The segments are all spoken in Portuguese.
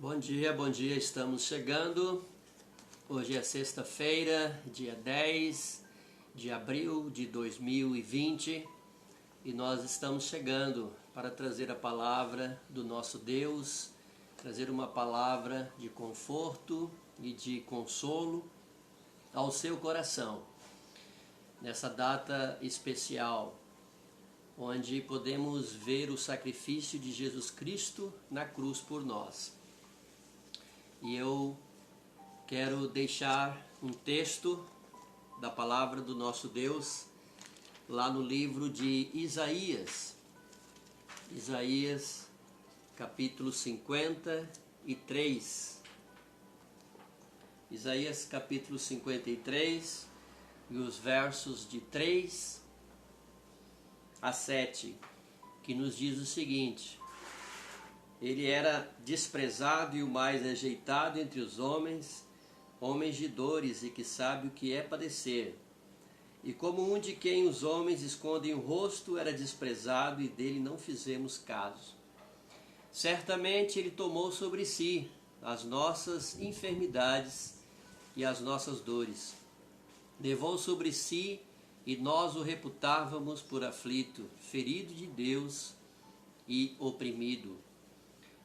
Bom dia, estamos chegando. Hoje é sexta-feira, dia 10 de abril de 2020 e nós estamos chegando para trazer a palavra do nosso Deus, trazer uma palavra de conforto e de consolo ao seu coração, nessa data especial, onde podemos ver o sacrifício de Jesus Cristo na cruz por nós. E eu quero deixar um texto da palavra do nosso Deus lá no livro de Isaías. Isaías, capítulo 53. Isaías, capítulo 53, e os versos de 3 a 7, que nos diz o seguinte: Ele era desprezado e o mais rejeitado entre os homens, homens de dores e que sabe o que é padecer. E como um de quem os homens escondem o rosto, era desprezado e dele não fizemos caso. Certamente ele tomou sobre si as nossas enfermidades e as nossas dores. Levou sobre si e nós o reputávamos por aflito, ferido de Deus e oprimido.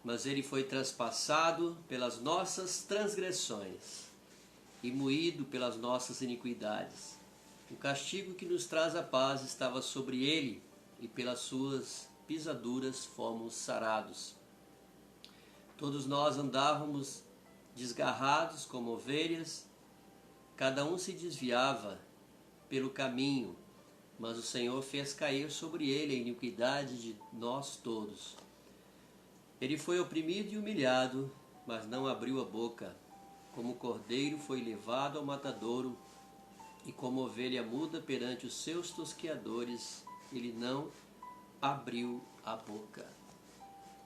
Mas ele foi traspassado pelas nossas transgressões e moído pelas nossas iniquidades. O castigo que nos traz a paz estava sobre ele, e pelas suas pisaduras fomos sarados. Todos nós andávamos desgarrados como ovelhas, cada um se desviava pelo caminho, mas o Senhor fez cair sobre ele a iniquidade de nós todos. Ele foi oprimido e humilhado, mas não abriu a boca. Como cordeiro foi levado ao matadouro, e como ovelha muda perante os seus tosqueadores, ele não abriu a boca.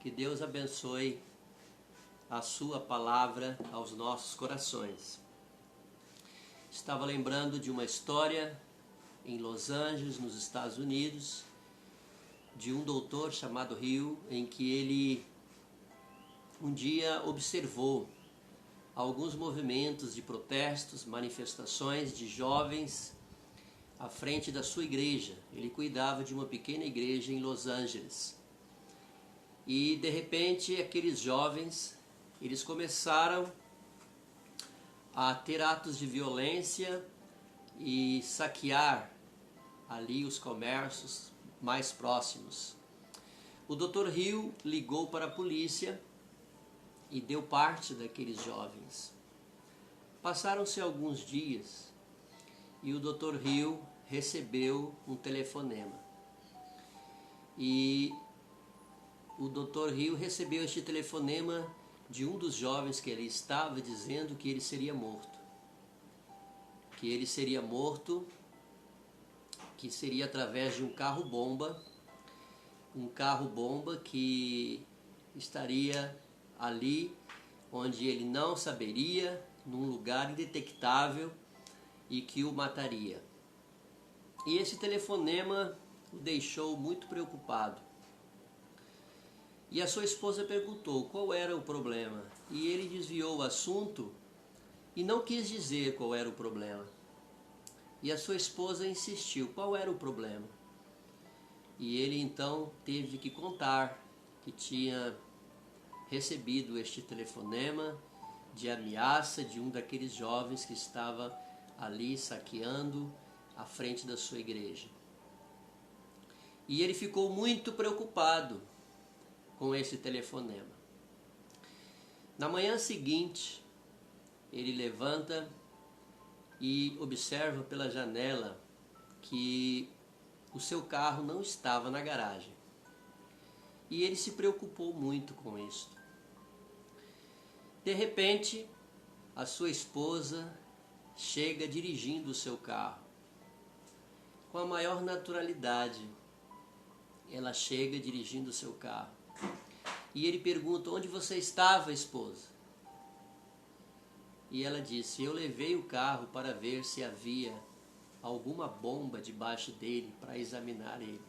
Que Deus abençoe a sua palavra aos nossos corações. Estava lembrando de uma história em Los Angeles, nos Estados Unidos, de um doutor chamado Hill, em que ele um dia observou alguns movimentos de protestos, manifestações de jovens à frente da sua igreja. Ele cuidava de uma pequena igreja em Los Angeles. E de repente aqueles jovens, eles começaram a ter atos de violência e saquear ali os comércios mais próximos. O Dr. Hill ligou para a polícia e deu parte daqueles jovens. Passaram-se alguns dias e o Dr. Hill recebeu um telefonema. E o Dr. Hill recebeu este telefonema de um dos jovens que ali estava, dizendo que ele seria morto. Que ele seria morto, que seria através de um carro-bomba que estaria ali onde ele não saberia, num lugar indetectável, e que o mataria. E esse telefonema o deixou muito preocupado. E a sua esposa perguntou qual era o problema. E ele desviou o assunto e não quis dizer qual era o problema. E a sua esposa insistiu, qual era o problema? E ele então teve que contar que tinha recebido este telefonema de ameaça de um daqueles jovens que estava ali saqueando a frente da sua igreja. E ele ficou muito preocupado com esse telefonema. Na manhã seguinte, ele levanta e observa pela janela que o seu carro não estava na garagem. E ele se preocupou muito com isso. De repente, a sua esposa chega dirigindo o seu carro. Com a maior naturalidade, ela chega dirigindo o seu carro. E ele pergunta, onde você estava, esposa? E ela disse, eu levei o carro para ver se havia alguma bomba debaixo dele, para examinar ele.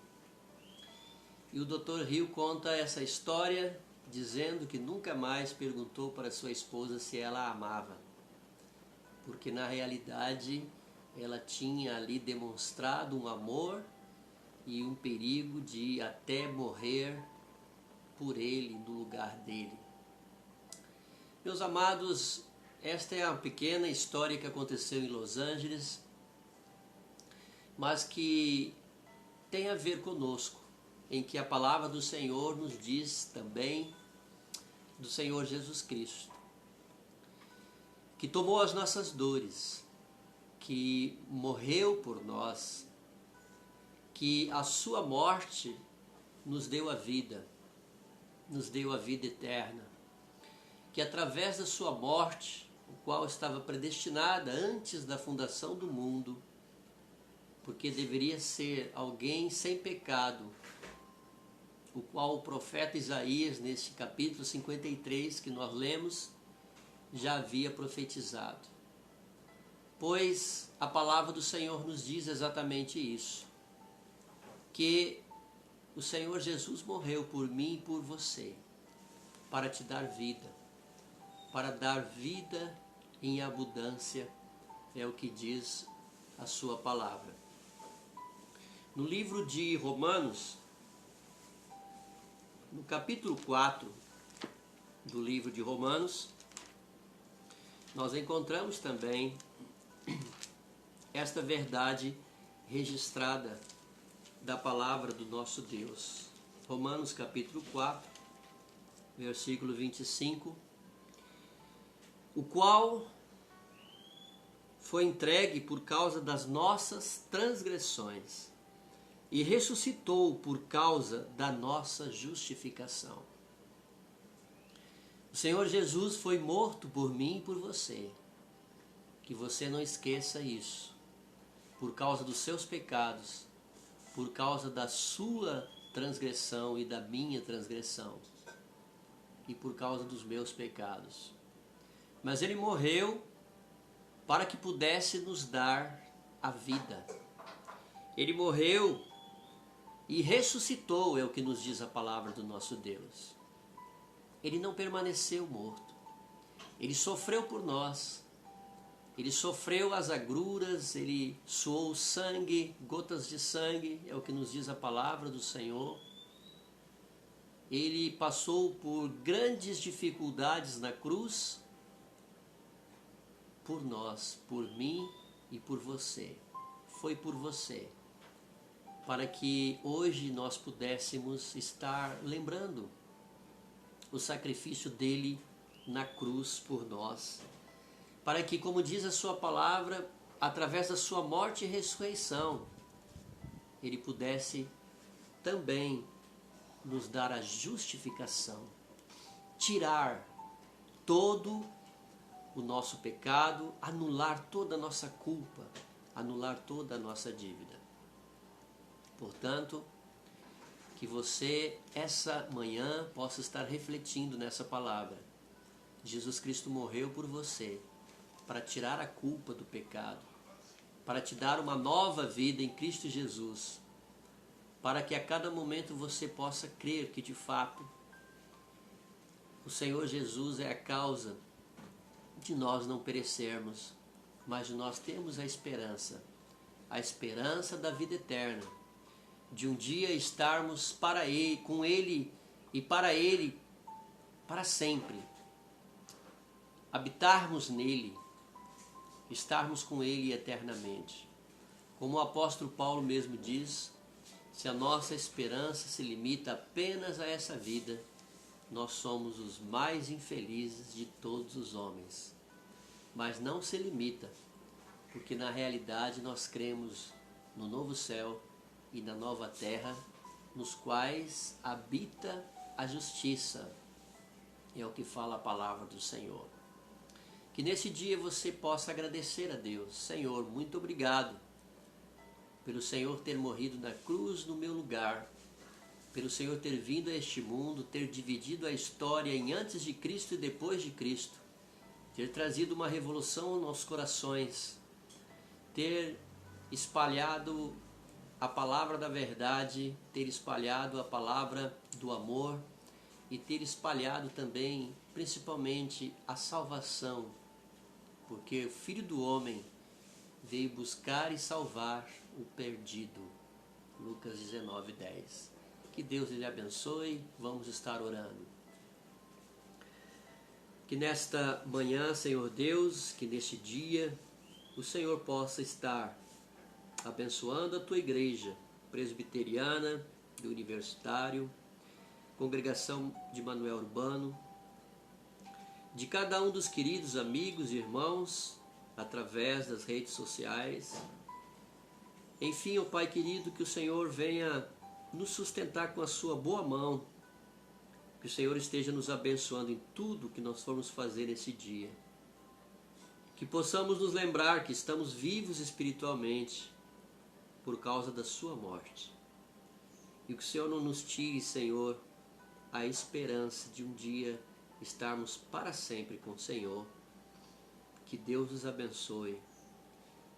E o Dr. Hill conta essa história dizendo que nunca mais perguntou para sua esposa se ela a amava, porque na realidade ela tinha ali demonstrado um amor e um perigo de até morrer por ele, no lugar dele. Meus amados, esta é uma pequena história que aconteceu em Los Angeles, mas que tem a ver conosco, em que a palavra do Senhor nos diz também do Senhor Jesus Cristo, que tomou as nossas dores, que morreu por nós, que a sua morte nos deu a vida eterna, que através da sua morte, o qual estava predestinada antes da fundação do mundo, porque deveria ser alguém sem pecado, o qual o profeta Isaías, neste capítulo 53 que nós lemos, já havia profetizado. Pois a palavra do Senhor nos diz exatamente isso, que o Senhor Jesus morreu por mim e por você, para te dar vida, para dar vida em abundância, é o que diz a sua palavra. No livro de Romanos, no capítulo 4 do livro de Romanos, nós encontramos também esta verdade registrada da palavra do nosso Deus. Romanos capítulo 4, versículo 25, o qual foi entregue por causa das nossas transgressões e ressuscitou por causa da nossa justificação. O Senhor Jesus foi morto por mim e por você. Que você não esqueça isso. Por causa dos seus pecados, por causa da sua transgressão e da minha transgressão, e por causa dos meus pecados. Mas Ele morreu para que pudesse nos dar a vida. Ele morreu e ressuscitou, é o que nos diz a palavra do nosso Deus. Ele não permaneceu morto. Ele sofreu por nós. Ele sofreu as agruras, ele suou sangue, gotas de sangue, é o que nos diz a palavra do Senhor. Ele passou por grandes dificuldades na cruz, por nós, por mim e por você. Foi por você, para que hoje nós pudéssemos estar lembrando o sacrifício dele na cruz por nós, para que, como diz a sua palavra, através da sua morte e ressurreição, ele pudesse também nos dar a justificação, tirar todo o nosso pecado, anular toda a nossa culpa, anular toda a nossa dívida. Portanto, que você, essa manhã, possa estar refletindo nessa palavra. Jesus Cristo morreu por você, para tirar a culpa do pecado, para te dar uma nova vida em Cristo Jesus, para que a cada momento você possa crer que de fato o Senhor Jesus é a causa de nós não perecermos, mas de nós termos a esperança da vida eterna, de um dia estarmos para Ele, com Ele e para Ele para sempre, habitarmos nele, estarmos com Ele eternamente. Como o apóstolo Paulo mesmo diz, se a nossa esperança se limita apenas a essa vida, nós somos os mais infelizes de todos os homens. Mas não se limita, porque na realidade nós cremos no novo céu e na nova terra, nos quais habita a justiça. É o que fala a palavra do Senhor. Que nesse dia você possa agradecer a Deus. Senhor, muito obrigado pelo Senhor ter morrido na cruz no meu lugar, pelo Senhor ter vindo a este mundo, ter dividido a história em antes de Cristo e depois de Cristo, ter trazido uma revolução aos nossos corações, ter espalhado a palavra da verdade, ter espalhado a palavra do amor e ter espalhado também, principalmente, a salvação, porque o Filho do Homem veio buscar e salvar o perdido. Lucas 19:10. Que Deus lhe abençoe. Vamos estar orando. Que nesta manhã, Senhor Deus, que neste dia, o Senhor possa estar abençoando a tua igreja presbiteriana, do Universitário, Congregação de Manuel Urbano, de cada um dos queridos amigos e irmãos, através das redes sociais. Enfim, ó Pai querido, que o Senhor venha nos sustentar com a sua boa mão, que o Senhor esteja nos abençoando em tudo que nós formos fazer nesse dia. Que possamos nos lembrar que estamos vivos espiritualmente por causa da sua morte. E que o Senhor não nos tire, Senhor, a esperança de um dia estarmos para sempre com o Senhor. Que Deus nos abençoe.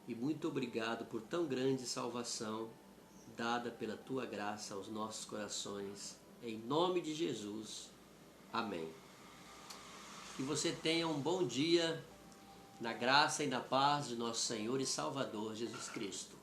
E muito obrigado por tão grande salvação dada pela tua graça aos nossos corações. Em nome de Jesus. Amém. Que você tenha um bom dia na graça e na paz de nosso Senhor e Salvador Jesus Cristo.